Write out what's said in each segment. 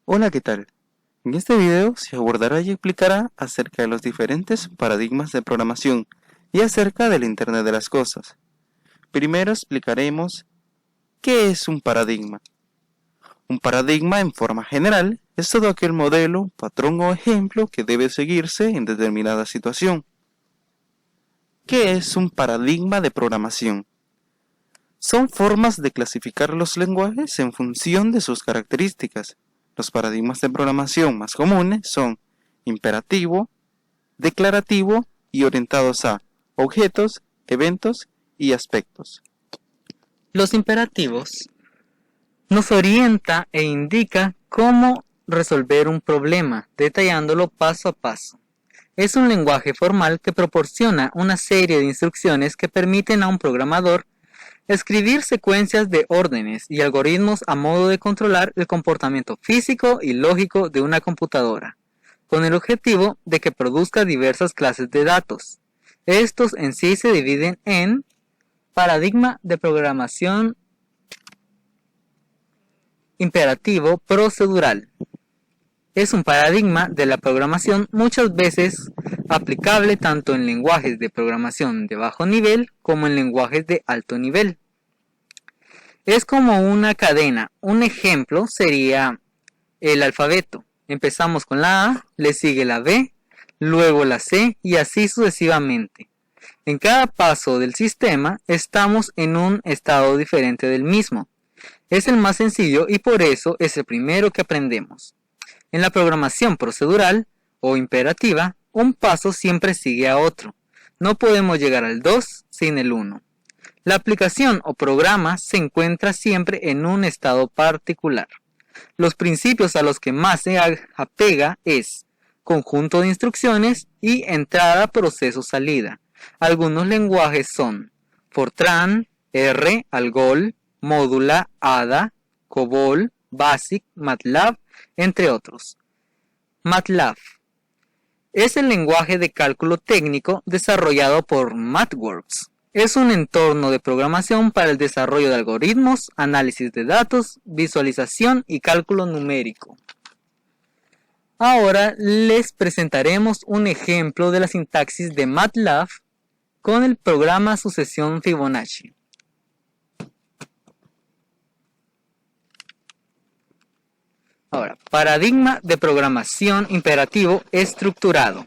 Hola, ¿qué tal? En este video se abordará y explicará acerca de los diferentes paradigmas de programación y acerca del Internet de las cosas. Primero explicaremos qué es un paradigma. Un paradigma en forma general es todo aquel modelo, patrón o ejemplo que debe seguirse en determinada situación. ¿Qué es un paradigma de programación? Son formas de clasificar los lenguajes en función de sus características. Los paradigmas de programación más comunes son imperativo, declarativo y orientados a objetos, eventos y aspectos. Los imperativos nos orienta e indica cómo resolver un problema, detallándolo paso a paso. Es un lenguaje formal que proporciona una serie de instrucciones que permiten a un programador escribir secuencias de órdenes y algoritmos a modo de controlar el comportamiento físico y lógico de una computadora, con el objetivo de que produzca diversas clases de datos. Estos en sí se dividen en paradigma de programación imperativo procedural. Es un paradigma de la programación muchas veces aplicable tanto en lenguajes de programación de bajo nivel como en lenguajes de alto nivel. Es como una cadena. Un ejemplo sería el alfabeto. Empezamos con la A, le sigue la B, luego la C y así sucesivamente. En cada paso del sistema estamos en un estado diferente del mismo. Es el más sencillo y por eso es el primero que aprendemos. En la programación procedural o imperativa, un paso siempre sigue a otro. No podemos llegar al 2 sin el 1. La aplicación o programa se encuentra siempre en un estado particular. Los principios a los que más se apega es conjunto de instrucciones y entrada, proceso, salida. Algunos lenguajes son Fortran, R, Algol, Módula, Ada, COBOL, BASIC, MATLAB, entre otros. MATLAB es el lenguaje de cálculo técnico desarrollado por MathWorks. Es un entorno de programación para el desarrollo de algoritmos, análisis de datos, visualización y cálculo numérico. Ahora les presentaremos un ejemplo de la sintaxis de MATLAB con el programa sucesión Fibonacci. Ahora, paradigma de programación imperativo estructurado.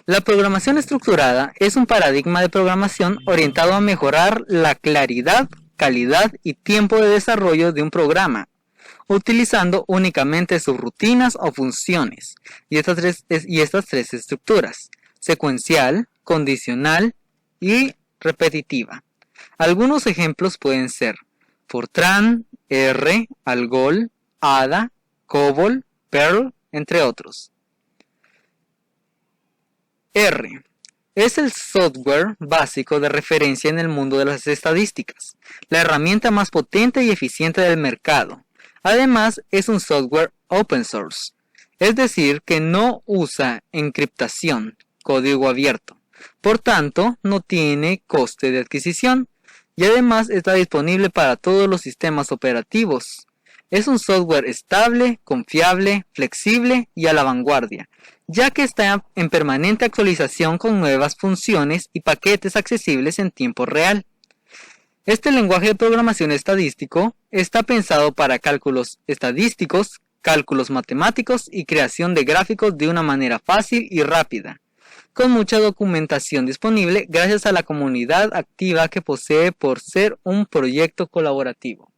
La programación estructurada es un paradigma de programación orientado a mejorar la claridad, calidad y tiempo de desarrollo de un programa, utilizando únicamente subrutinas o funciones, y estas tres estructuras: secuencial, condicional y repetitiva. Algunos ejemplos pueden ser Fortran, R, Algol, Ada, COBOL, Perl, entre otros. R es el software básico de referencia en el mundo de las estadísticas, la herramienta más potente y eficiente del mercado. Además, es un software open source, es decir, que no usa encriptación, código abierto. Por tanto, no tiene coste de adquisición y además está disponible para todos los sistemas operativos. Es un software estable, confiable, flexible y a la vanguardia, ya que está en permanente actualización con nuevas funciones y paquetes accesibles en tiempo real. Este lenguaje de programación estadístico está pensado para cálculos estadísticos, cálculos matemáticos y creación de gráficos de una manera fácil y rápida, con mucha documentación disponible gracias a la comunidad activa que posee por ser un proyecto colaborativo.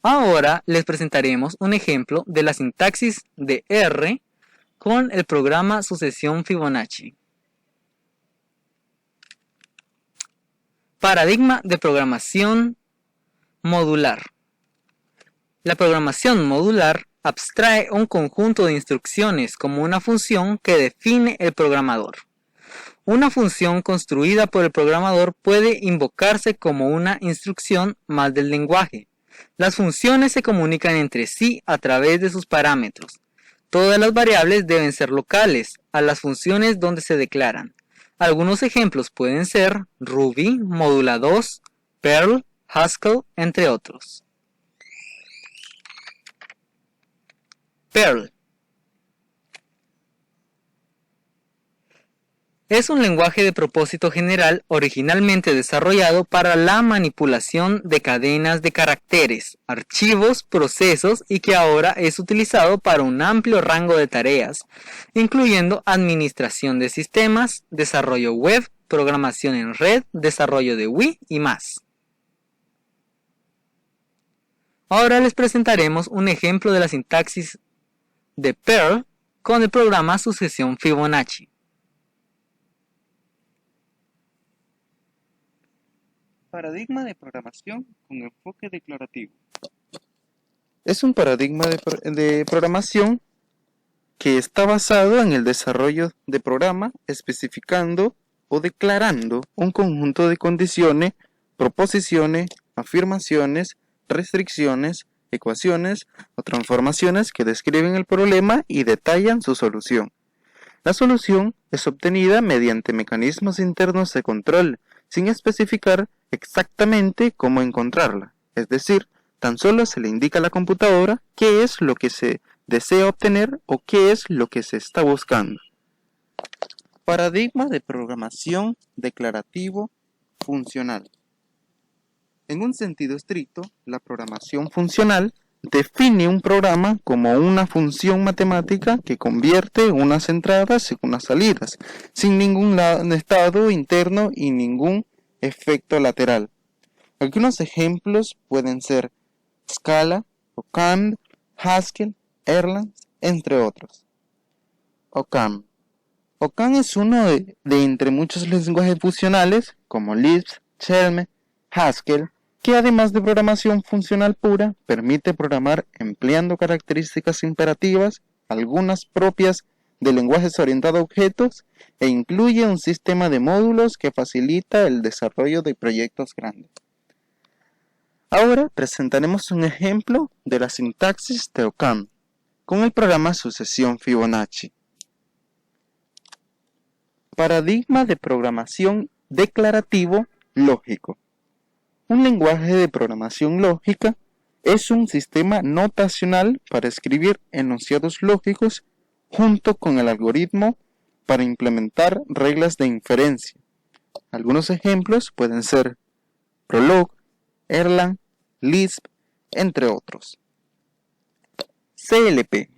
Ahora les presentaremos un ejemplo de la sintaxis de R con el programa sucesión Fibonacci. Paradigma de programación modular. La programación modular abstrae un conjunto de instrucciones como una función que define el programador. Una función construida por el programador puede invocarse como una instrucción más del lenguaje. Las funciones se comunican entre sí a través de sus parámetros. Todas las variables deben ser locales a las funciones donde se declaran. Algunos ejemplos pueden ser Ruby, Modula 2, Perl, Haskell, entre otros. Perl. Es un lenguaje de propósito general originalmente desarrollado para la manipulación de cadenas de caracteres, archivos, procesos y que ahora es utilizado para un amplio rango de tareas, incluyendo administración de sistemas, desarrollo web, programación en red, desarrollo de Wii y más. Ahora les presentaremos un ejemplo de la sintaxis de Perl con el programa sucesión Fibonacci. Paradigma de programación con enfoque declarativo. Es un paradigma de programación que está basado en el desarrollo de programa especificando o declarando un conjunto de condiciones, proposiciones, afirmaciones, restricciones, ecuaciones o transformaciones que describen el problema y detallan su solución. La solución es obtenida mediante mecanismos internos de control, sin especificar exactamente cómo encontrarla, es decir, tan solo se le indica a la computadora qué es lo que se desea obtener o qué es lo que se está buscando. Paradigma de programación declarativo funcional. En un sentido estricto, la programación funcional define un programa como una función matemática que convierte unas entradas en unas salidas, sin ningún estado interno y ningún efecto lateral. Algunos ejemplos pueden ser Scala, Occam, Haskell, Erlang, entre otros. Occam. Occam es uno de entre muchos lenguajes funcionales como Lisp, Shell, Haskell, que además de programación funcional pura, permite programar empleando características imperativas, algunas propias de lenguajes orientados a objetos, e incluye un sistema de módulos que facilita el desarrollo de proyectos grandes. Ahora presentaremos un ejemplo de la sintaxis de Occam con el programa sucesión Fibonacci. Paradigma de programación declarativo lógico. Un lenguaje de programación lógica es un sistema notacional para escribir enunciados lógicos junto con el algoritmo para implementar reglas de inferencia. Algunos ejemplos pueden ser Prolog, Erlang, Lisp, entre otros. CLP.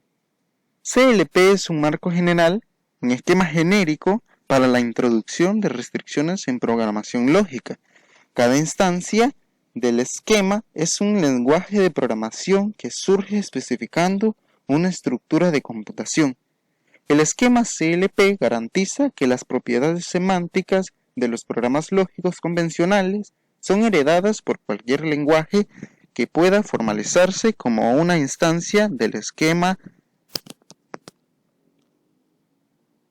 CLP es un marco general, un esquema genérico para la introducción de restricciones en programación lógica. Cada instancia del esquema es un lenguaje de programación que surge especificando una estructura de computación. El esquema CLP garantiza que las propiedades semánticas de los programas lógicos convencionales son heredadas por cualquier lenguaje que pueda formalizarse como una instancia del esquema.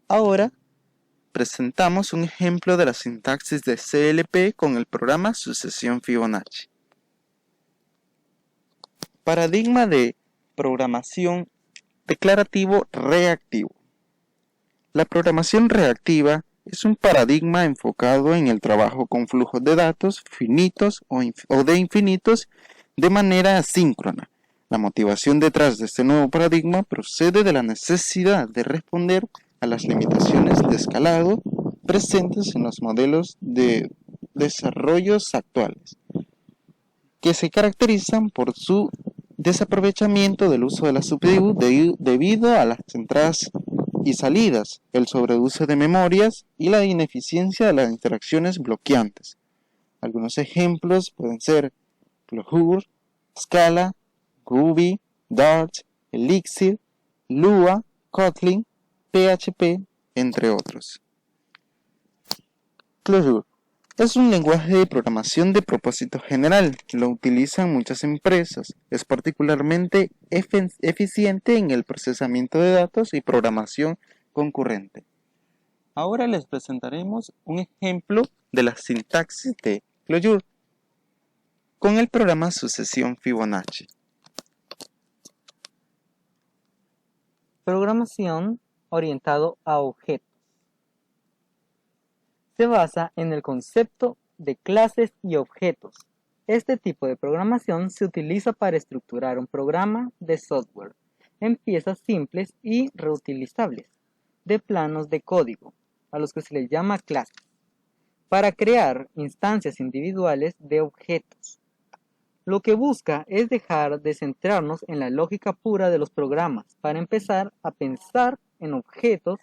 Ahora presentamos un ejemplo de la sintaxis de CLP con el programa sucesión Fibonacci. Paradigma de programación declarativo reactivo. La programación reactiva es un paradigma enfocado en el trabajo con flujos de datos finitos o de infinitos de manera asíncrona. La motivación detrás de este nuevo paradigma procede de la necesidad de responder a las limitaciones de escalado presentes en los modelos de desarrollos actuales, que se caracterizan por su desaprovechamiento del uso de la CPU debido a las entradas y salidas, el sobreuso de memorias y la ineficiencia de las interacciones bloqueantes. Algunos ejemplos pueden ser Clojure, Scala, Ruby, Dart, Elixir, Lua, Kotlin, PHP, entre otros. Clojure es un lenguaje de programación de propósito general. Lo utilizan muchas empresas. Es particularmente eficiente en el procesamiento de datos y programación concurrente. Ahora les presentaremos un ejemplo de la sintaxis de Clojure con el programa sucesión Fibonacci. Programación orientado a objetos. Se basa en el concepto de clases y objetos. Este tipo de programación se utiliza para estructurar un programa de software en piezas simples y reutilizables de planos de código, a los que se les llama clases, para crear instancias individuales de objetos. Lo que busca es dejar de centrarnos en la lógica pura de los programas para empezar a pensar en objetos,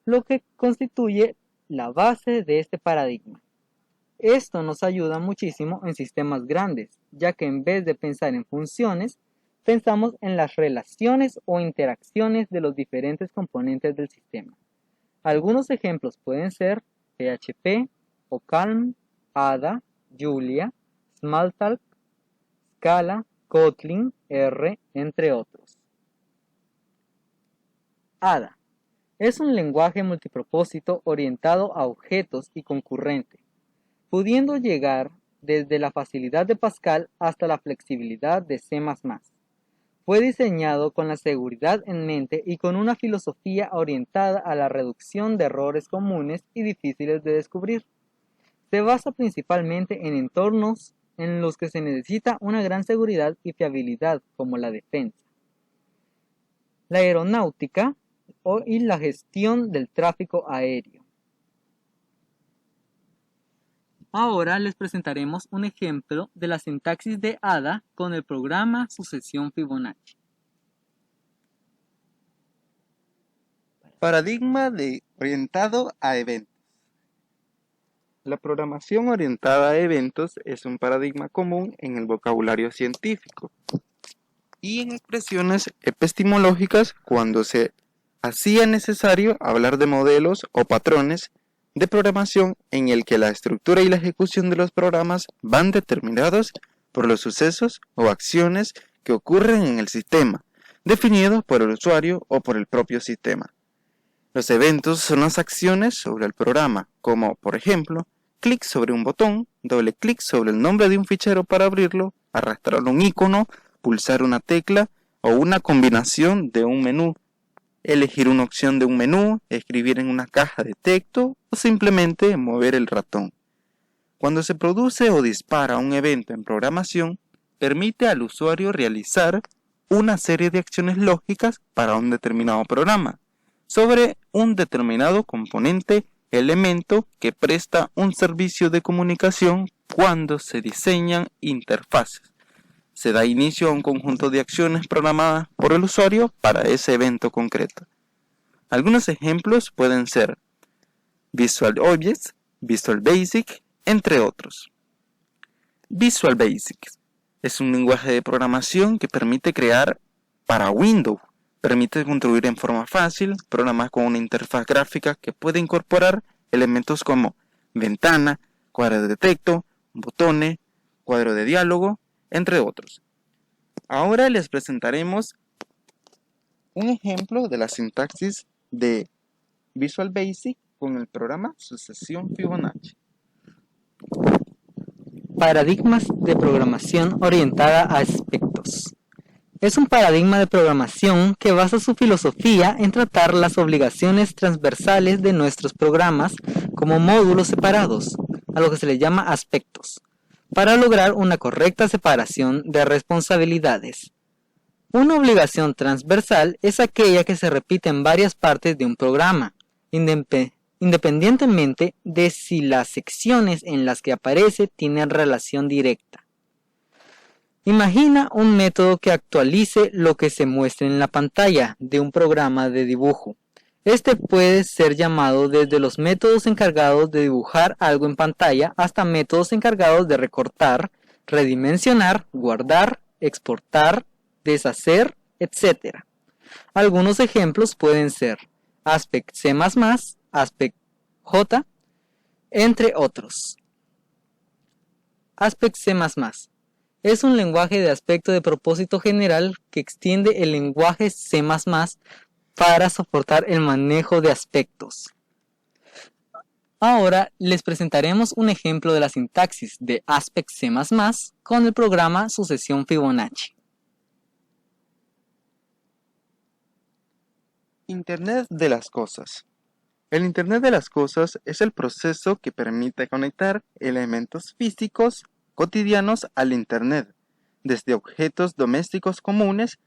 lo que constituye la base de este paradigma. Esto nos ayuda muchísimo en sistemas grandes, ya que en vez de pensar en funciones, pensamos en las relaciones o interacciones de los diferentes componentes del sistema. Algunos ejemplos pueden ser PHP, OCaml, Ada, Julia, Smalltalk, Scala, Kotlin, R, entre otros. Ada es un lenguaje multipropósito orientado a objetos y concurrente, pudiendo llegar desde la facilidad de Pascal hasta la flexibilidad de C++. Fue diseñado con la seguridad en mente y con una filosofía orientada a la reducción de errores comunes y difíciles de descubrir. Se basa principalmente en entornos en los que se necesita una gran seguridad y fiabilidad, como la defensa, la aeronáutica y la gestión del tráfico aéreo. Ahora les presentaremos un ejemplo de la sintaxis de Ada con el programa sucesión Fibonacci. Paradigma orientado a eventos. La programación orientada a eventos es un paradigma común en el vocabulario científico y en expresiones epistemológicas cuando se hacía necesario hablar de modelos o patrones de programación en el que la estructura y la ejecución de los programas van determinados por los sucesos o acciones que ocurren en el sistema, definidos por el usuario o por el propio sistema. Los eventos son las acciones sobre el programa, como por ejemplo, clic sobre un botón, doble clic sobre el nombre de un fichero para abrirlo, arrastrar un icono, pulsar una tecla o una combinación de un menú, elegir una opción de un menú, escribir en una caja de texto o simplemente mover el ratón. Cuando se produce o dispara un evento en programación, permite al usuario realizar una serie de acciones lógicas para un determinado programa sobre un determinado componente, elemento que presta un servicio de comunicación cuando se diseñan interfaces. Se da inicio a un conjunto de acciones programadas por el usuario para ese evento concreto. Algunos ejemplos pueden ser Visual Objects, Visual Basic, entre otros. Visual Basic es un lenguaje de programación que permite crear para Windows. Permite construir en forma fácil programas con una interfaz gráfica que puede incorporar elementos como ventana, cuadro de texto, botones, cuadro de diálogo, entre otros. Ahora les presentaremos un ejemplo de la sintaxis de Visual Basic con el programa sucesión Fibonacci. Paradigmas de programación orientada a aspectos. Es un paradigma de programación que basa su filosofía en tratar las obligaciones transversales de nuestros programas como módulos separados, a lo que se les llama aspectos, para lograr una correcta separación de responsabilidades. Una obligación transversal es aquella que se repite en varias partes de un programa, independientemente de si las secciones en las que aparece tienen relación directa. Imagina un método que actualice lo que se muestra en la pantalla de un programa de dibujo. Este puede ser llamado desde los métodos encargados de dibujar algo en pantalla hasta métodos encargados de recortar, redimensionar, guardar, exportar, deshacer, etc. Algunos ejemplos pueden ser Aspect C++, Aspect J, entre otros. Aspect C++ es un lenguaje de aspecto de propósito general que extiende el lenguaje C++ para soportar el manejo de aspectos. Ahora les presentaremos un ejemplo de la sintaxis de Aspect C++ con el programa sucesión Fibonacci. Internet de las cosas. El Internet de las cosas es el proceso que permite conectar elementos físicos cotidianos al Internet, desde objetos domésticos comunes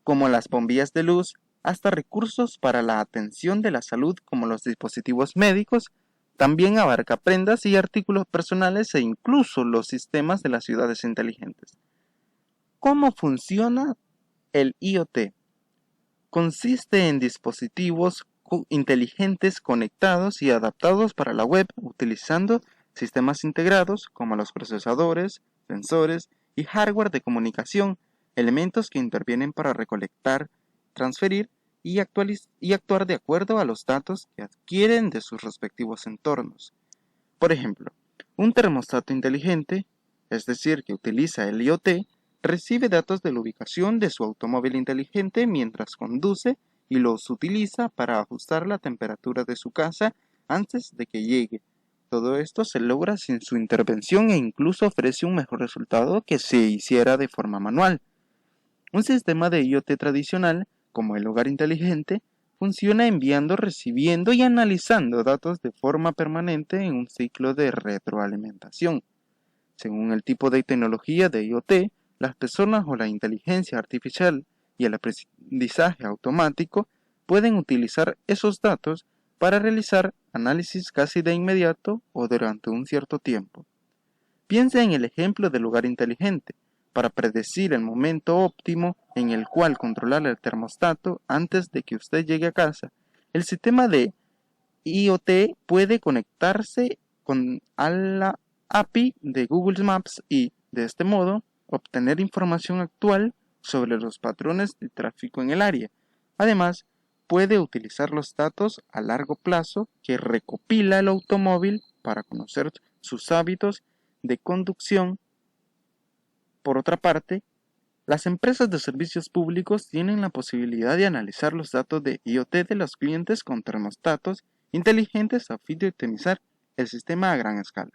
como las bombillas de luz, hasta recursos para la atención de la salud como los dispositivos médicos. También abarca prendas y artículos personales e incluso los sistemas de las ciudades inteligentes. ¿Cómo funciona el IoT? Consiste en dispositivos inteligentes conectados y adaptados para la web utilizando sistemas integrados como los procesadores, sensores y hardware de comunicación, elementos que intervienen para recolectar, transferir y actuar de acuerdo a los datos que adquieren de sus respectivos entornos. Por ejemplo, un termostato inteligente, es decir, que utiliza el IoT, recibe datos de la ubicación de su automóvil inteligente mientras conduce y los utiliza para ajustar la temperatura de su casa antes de que llegue. Todo esto se logra sin su intervención e incluso ofrece un mejor resultado que si hiciera de forma manual. Un sistema de IoT tradicional, como el hogar inteligente, funciona enviando, recibiendo y analizando datos de forma permanente en un ciclo de retroalimentación. Según el tipo de tecnología de IoT, las personas o la inteligencia artificial y el aprendizaje automático pueden utilizar esos datos para realizar análisis casi de inmediato o durante un cierto tiempo. Piense en el ejemplo del hogar inteligente, para predecir el momento óptimo en el cual controlar el termostato antes de que usted llegue a casa. El sistema de IoT puede conectarse a la API de Google Maps y, de este modo, obtener información actual sobre los patrones de tráfico en el área. Además, puede utilizar los datos a largo plazo que recopila el automóvil para conocer sus hábitos de conducción. Por otra parte, las empresas de servicios públicos tienen la posibilidad de analizar los datos de IoT de los clientes con termostatos inteligentes a fin de optimizar el sistema a gran escala.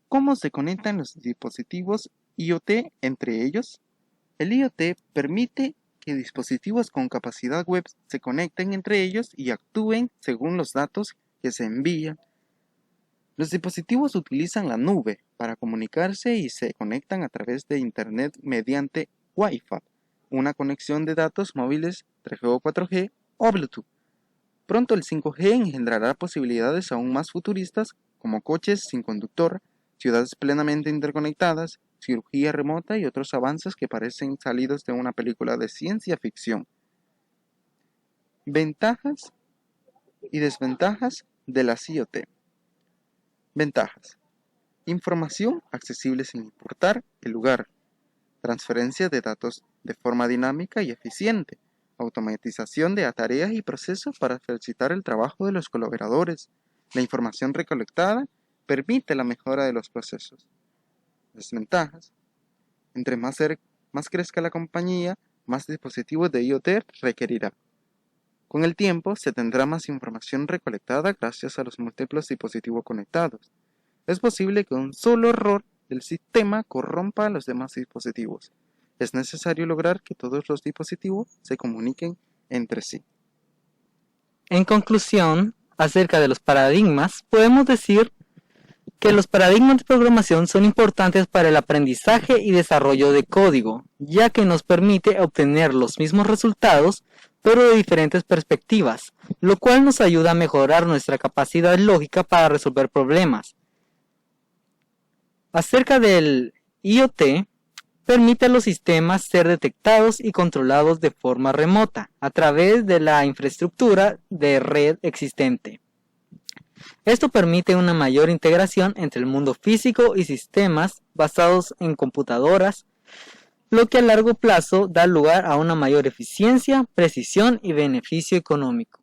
¿Cómo se conectan los dispositivos IoT entre ellos? El IoT permite que dispositivos con capacidad web se conecten entre ellos y actúen según los datos que se envían. Los dispositivos utilizan la nube para comunicarse y se conectan a través de Internet mediante Wi-Fi, una conexión de datos móviles 3G o 4G o Bluetooth. Pronto el 5G engendrará posibilidades aún más futuristas como coches sin conductor, ciudades plenamente interconectadas, cirugía remota y otros avances que parecen salidos de una película de ciencia ficción. Ventajas y desventajas de las IoT. Ventajas. Información accesible sin importar el lugar. Transferencia de datos de forma dinámica y eficiente. Automatización de tareas y procesos para facilitar el trabajo de los colaboradores. La información recolectada permite la mejora de los procesos. Desventajas. Entre más crezca la compañía, más dispositivos de IoT requerirá. Con el tiempo, se tendrá más información recolectada gracias a los múltiples dispositivos conectados. Es posible que un solo error del sistema corrompa a los demás dispositivos. Es necesario lograr que todos los dispositivos se comuniquen entre sí. En conclusión, acerca de los paradigmas, podemos decir que los paradigmas de programación son importantes para el aprendizaje y desarrollo de código, ya que nos permite obtener los mismos resultados, pero de diferentes perspectivas, lo cual nos ayuda a mejorar nuestra capacidad lógica para resolver problemas. Acerca del IoT, permite a los sistemas ser detectados y controlados de forma remota, a través de la infraestructura de red existente. Esto permite una mayor integración entre el mundo físico y sistemas basados en computadoras, lo que a largo plazo da lugar a una mayor eficiencia, precisión y beneficio económico.